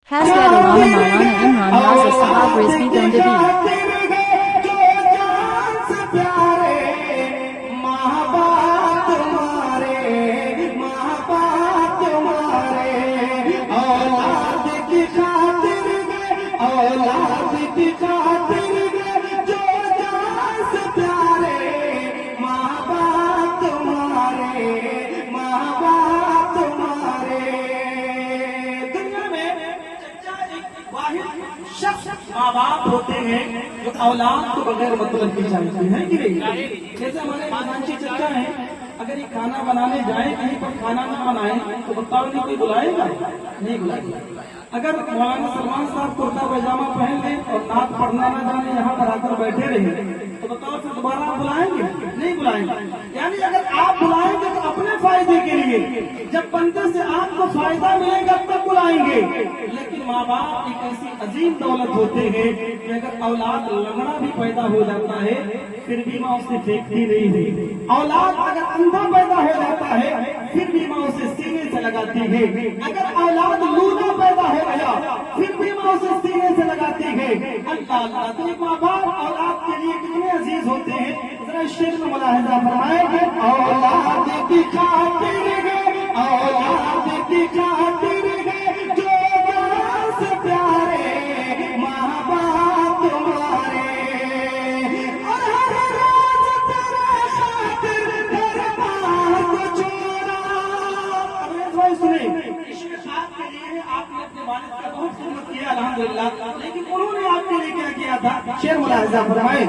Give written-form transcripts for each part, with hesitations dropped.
Hazrat Allama Maulana Imran Raza Sahab Rizvi Gandhi. माँ बाप होते हैं जो औलाद को बगैर मतलब की जानते हैं कि नहीं। जैसे हमारे खानची चचा है, अगर ये खाना बनाने जाए कहीं पर खाना ना बनाए तो बताओ नहीं कोई बुलाएगा, नहीं बुलाएगा। अगर मौलाना सलमान साहब कुर्ता पैजामा पहन ले और नात पढ़ना ना जाने यहाँ पर आकर बैठे रहे तो बताओ फिर दोबारा आप बुलाएंगे, नहीं बुलाएंगे। यानी अगर आप बुलाएंगे तो अपने फायदे के लिए, जब बंदे से आपको फायदा मिलेगा तब बुलाएंगे। लेकिन माँ बाप एक ऐसी अजीम दौलत होते हैं कि अगर औलाद लंगड़ा भी पैदा हो जाता है फिर भी माँ उसे फेंकती नहीं है। औलाद अगर अंधा पैदा हो जाता है फिर भी माँ उसे सीने से लगाती है। अगर औलाद लूला पैदा हो गया फिर भी माँ उसे सीने से लगाती है। अल्लाह अल्लाह, तो माँ बाप औलाद के लिए कितने अजीज होते हैं। जरा इस शेर में मुलाहिजा फरमाएंगे। औलाद की खातिर है, औलाद की खातिर है जो जान से प्यारे माँ बाप तुम्हारे, और हर रोज तेरे खातिर घर बार को छोड़ा। भाई सुने, इश्क आपके लिए आपने अपने वालिद का बहुत खिदमत किया अल्हम्दुलिल्लाह, लेकिन उन्होंने आपके लिए क्या किया था। शेर मुलाहिजा फरमाए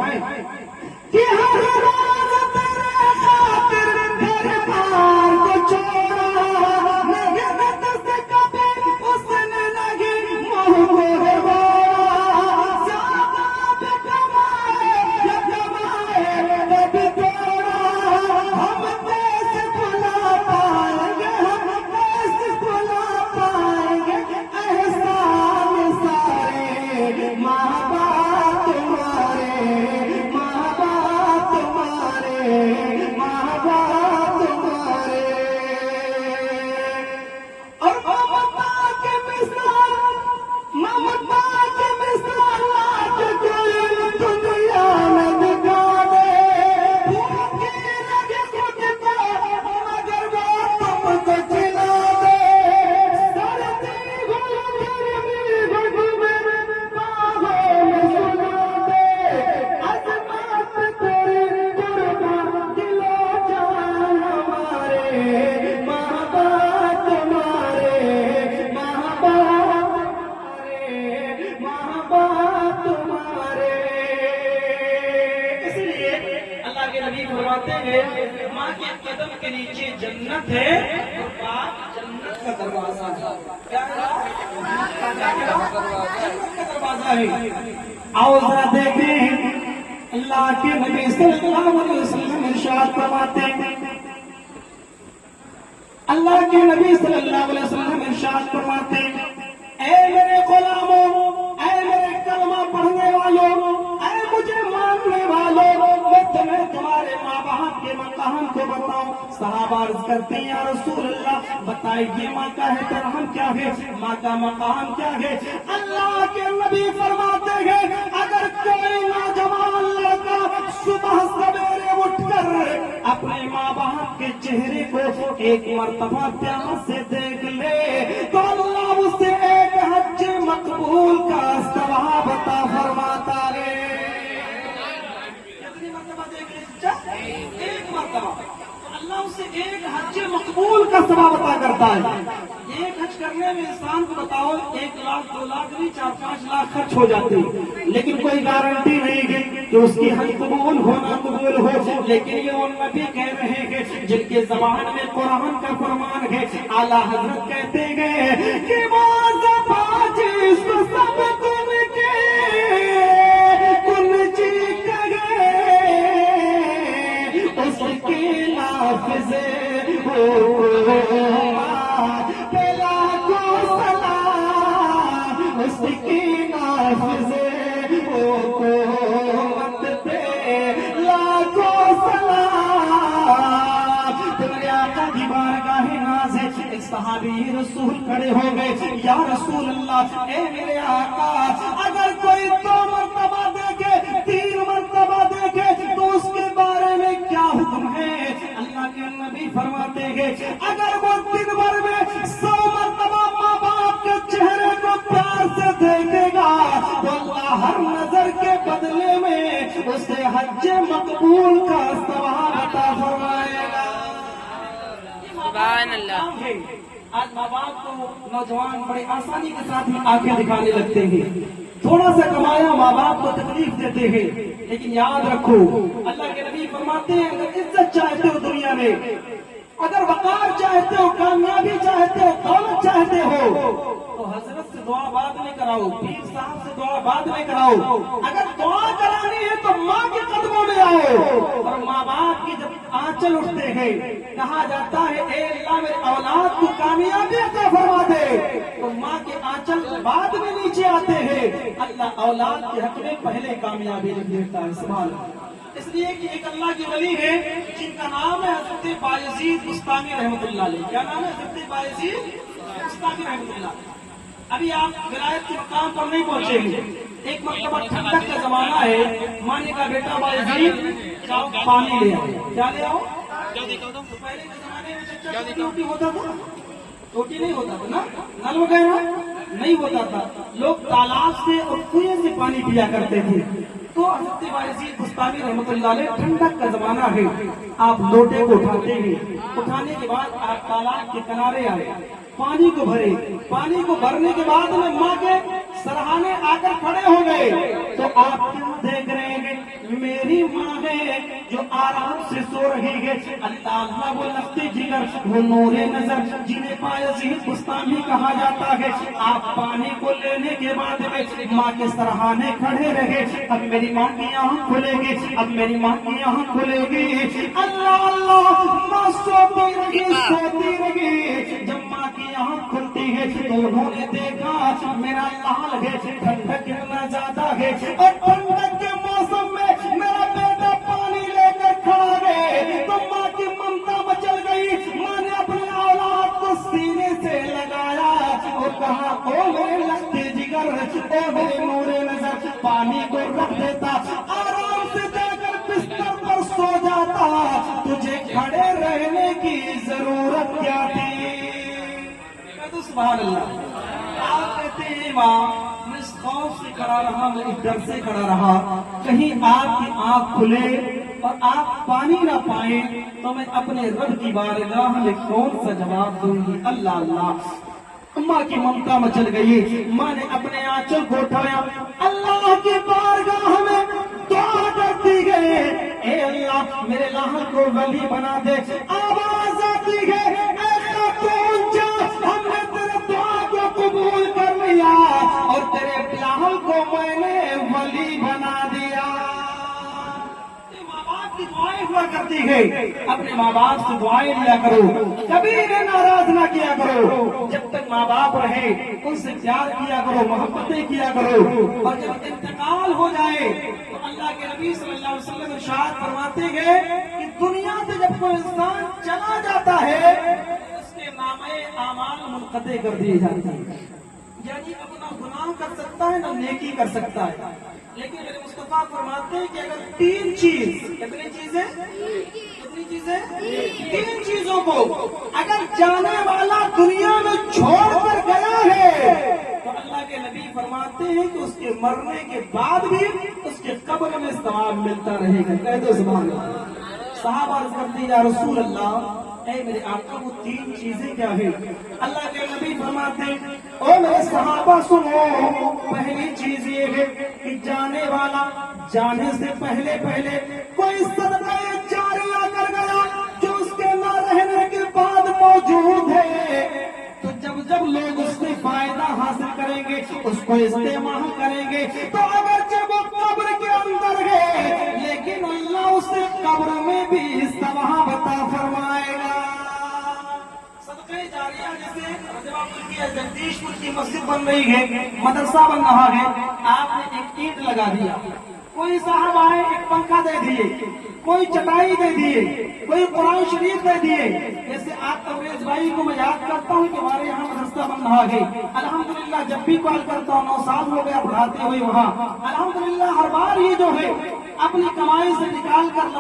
कि हर रोज तेरे खातिर घर बार को छोड़ा, मेहनत से कभी उसने नहीं मुँह मोड़ा, ज़्यादा भी कमाए या कमाए कभी तोड़ा, हम कैसे भुला पाएंगे, हम कैसे भुला पाएंगे एहसान सारे माँ बाप तुम्हारे, माँ बाप तुम्हारे, माँ बाप तुम्हारे। और ममता के मिसाल, ममता के मिसाल आज कोई दुनिया में दिखा दे, भूखी लगे खुद को मगर वो तुमको खिला दे, सर्दी हो गर्मी हो मेरे बाहों में सुला दे, अज़मत तेरी कुर्बान दिलो जान हमारे, माँ बाप तुम्हारे, माँ बाप तुम्हारे, माँ बाप तुम्हारे। इसलिए अल्लाह के नबी फरमाते हैं माँ के कदम के नीचे जन्नत है और बाप जन्नत का दरवाजा है। क्या है? जन्नत का दरवाजा है। आओ जरा देखें अल्लाह के नबी सल्लल्लाहु अलैहि वसल्लम इरशाद फरमाते हैं, अल्लाह के नबी सल्लल्लाहु अलैहि वसल्लम इरशाद फरमाते हैं, ऐ मेरे गुलामों, ऐ मेरे कलमा पढ़ने वालों, ऐ मुझे मानने वालों, मैं तुम्हें तुम्हारे माँ बाप के मकाम को बताऊं। सहाबा अर्ज करते हैं या रसूल अल्लाह बताइए माँ का एहतराम क्या है, माँ का मकाम क्या है। अल्लाह के नबी फरमाते हैं अगर कोई नौजवान लड़का सुबह सवेरे उठकर अपने माँ बाप के चेहरे को एक मर्तबा प्यार से देख ले तो अल्लाह उसे एक हज मकबूल का सवाब अता फरमाता है। कितनी मर्तबा देख ले? एक मर्तबा अल्लाह उसे एक हज मकबूल का सवाब अता करता है। एक हज करने में इंसान को बताओ 1 लाख 2 लाख नहीं 4-5 लाख खर्च हो जाते हैं, लेकिन कोई गारंटी नहीं है कि उसकी हज कबूल होना कबूल हो। लेकिन ये उन नबी कह रहे हैं जिनके ज़बान में कुरान का फरमान है। आला हजरत कहते हैं कि वो ज़बान जिसको सब कुनके कुनची कहे उसके लाफ़िज़े हो उसकी नाफिज़े हुकूमत पे लाखों सलाम। तुम्हारे आका की बारगाह नाज़ है, एक सहाबी रसूल खड़े हो गए, या रसूल अल्लाह, ए मेरे आका, अगर कोई 2 मरतबा देखे, 3 मरतबा देखे तो उसके बारे में क्या हुक्म है? अल्लाह के नबी फरमाते हैं, अगर वो दिन भर में 100 मरतबा माँ बाप के चेहरे को प्यार से देखेगा तो अल्लाह हर नजर के बदले में उसे हज मकबूल का सवाब अता फरमाएगा। सुभान अल्लाह। आज माँ बाप को नौजवान बड़े आसानी के साथ ही आंखें दिखाने लगते हैं, थोड़ा सा कमाया माँ बाप को तकलीफ देते हैं, लेकिन याद रखो अल्लाह के नबी फरमाते हैं, अगर इज्जत चाहते हो दुनिया में, अगर वकार चाहते हो, कामयाबी चाहते हो, दौलत चाहते हो, तो हजरत से दुआ बाद में कराओ, पीर साहब से दुआ बाद में कराओ। अगर दुआ करानी है तो माँ के कदमों में आओ। और माँ बाप की जब आंचल उठते हैं, कहा जाता है, ए अल्लाह मेरे औलाद को कामयाबी अता फरमा दे, तो माँ के आंचल बाद में नीचे आते हैं, अल्लाह औलाद के हक में पहले कामयाबी लिख देता है। सुभान अल्लाह। इसलिए कि एक अल्लाह की वली है जिनका नाम है हज़रत बायज़ीद बुस्तामी रहमतुल्लाह अलैह। क्या नाम है? हज़रत बायज़ीद बुस्तामी रहमतुल्लाह। अभी आप विलायत के मकाम पर नहीं पहुंचेंगे। एक मरतबा ठंडक का जमाना है, माँ ने कहा, बेटा बायज़ीद जाओ पानी ले आओ। क्या ले आओ? तो पहले के जमाने में चच्चा टोटी होता था, टोटी नहीं होता था ना, नल वगैरह नहीं होता था, लोग तालाब से और कुएं से पानी पिया करते थे। तो हज़रत बायज़ीद बुस्तामी रहमतुल्लाह अलैह, ठंडक का जमाना है, आप लोटे को उठाते हैं, उठाने के बाद आप तालाब के किनारे आए, पानी को भरे, पानी को भरने के बाद में माँ के सराहने आकर खड़े हो गए। तो आप क्या देख रहे हैं? मेरी माँ है जो आराम से सो रही है। अल्लाह वो लफ्ते जिगर, वो नूरे नजर, जिन्हें बायज़ीद बुस्तामी कहा जाता है। आप पानी को लेने के बाद में माँ के सराहने खड़े रहे। अब मेरी माँ की आँख खुलेगी, अब मेरी माँ की आँख खुलेगी। अल्लाह अल्लाह, माँ सोती रही, सोती रही। जब माँ की आँख खुलती है तो उन्होंने देखा मेरा लाल है, ठंडक कितना ज्यादा है, और ठंडक के मौसम में मेरा बेटा पानी लेकर खड़ा है। तो माँ की ममता मचल गई। माँ ने अपने औलाद को सीने से लगाया और कहा, ओ मेरे लफ्ते जिगर, ओ मेरे नूरे नजर, पानी को रख देता, आराम से जाकर बिस्तर पर सो जाता, तुझे खड़े रहने की जरूरत क्या थी? तो सुभान अल्लाह। आप कहते हैं, माँ मैं इस खौफ से खड़ा रहा, मैं इस डर से खड़ा रहा, कहीं आपकी आंख खुले और आप पानी ना पाए तो मैं अपने रब की बारगाह में कौन सा जवाब दूंगी? अल्लाह अल्लाह। माँ की ममता मचल गई। माँ ने अपने आंचल को उठाया, अल्लाह की बारगाह में दुआ करती गए, ए अल्लाह मेरे लाल को वली बना दे। आवाज आती है, हमने तेरे दुआ को कबूल कर लिया और तेरे बिलाल को मैंने वली बना दिया। माँ बाप की दुआएं हुआ करती है, अपने माँ बाप से दुआएं लिया करो, कभी इन्हें नाराज ना किया करो। जब तक माँ बाप रहे उनसे प्यार किया करो, मोहब्बतें किया करो, और जब इंतकाल हो जाए तो अल्लाह के नबी सल्लल्लाहु अलैहि वसल्लम इरशाद फरमाते हैं कि दुनिया से जब कोई इंसान चला जाता है नामे आमाल मुनक़ते कर दिए जाते हैं। यानी अपना गुनाह कर सकता है ना नेकी कर सकता है, लेकिन मेरे मुस्तफा फरमाते हैं कि अगर 3 चीज, कितनी चीजें, कितनी चीजें, 3 चीजों को अगर जाने वाला दुनिया में छोड़कर गया है तो अल्लाह के नबी फरमाते हैं कि उसके मरने के बाद भी उसके कब्र में सवाब मिलता रहेगा। कह दो सुभान अल्लाह। साहब अर्ज़ करते हैं, या रसूल अल्लाह, ऐ मेरे आका वो 3 चीजें क्या है? अल्लाह के नबी फरमाते हैं, ओ मेरे सहाबा सुनो, पहली चीज ये है कि जाने वाला जाने से पहले पहले कोई सदका जारिया कर गया जो उसके न रहने के बाद मौजूद है। तो जब जब लोग उससे फायदा हासिल करेंगे, उसको इस्तेमाल करेंगे, तो अगर जब वो कब्र के अंदर है, लेकिन अल्लाह उसे कब्र में भी सवाब अता फरमाएगा। सदक़े जारिया जैसे जगदीशपुर की मस्जिद बन रही है, मदरसा बन रहा है, आपने एक ईंट लगा दिया, कोई साहब आए एक पंखा दे दिए, کوئی چٹائی دے دیے، کوئی قرآن شریف دے دیے. جیسے آپ تبریز بھائی کو میں یاد کرتا ہوں کہ ہمارے یہاں مدرسہ بن رہا ہے. الحمدللہ جب بھی کال کرتا ہوں 9 سال ہو گیا پڑھاتے ہوئے وہاں. الحمدللہ ہر بار یہ جو ہے اپنی کمائی سے نکال کر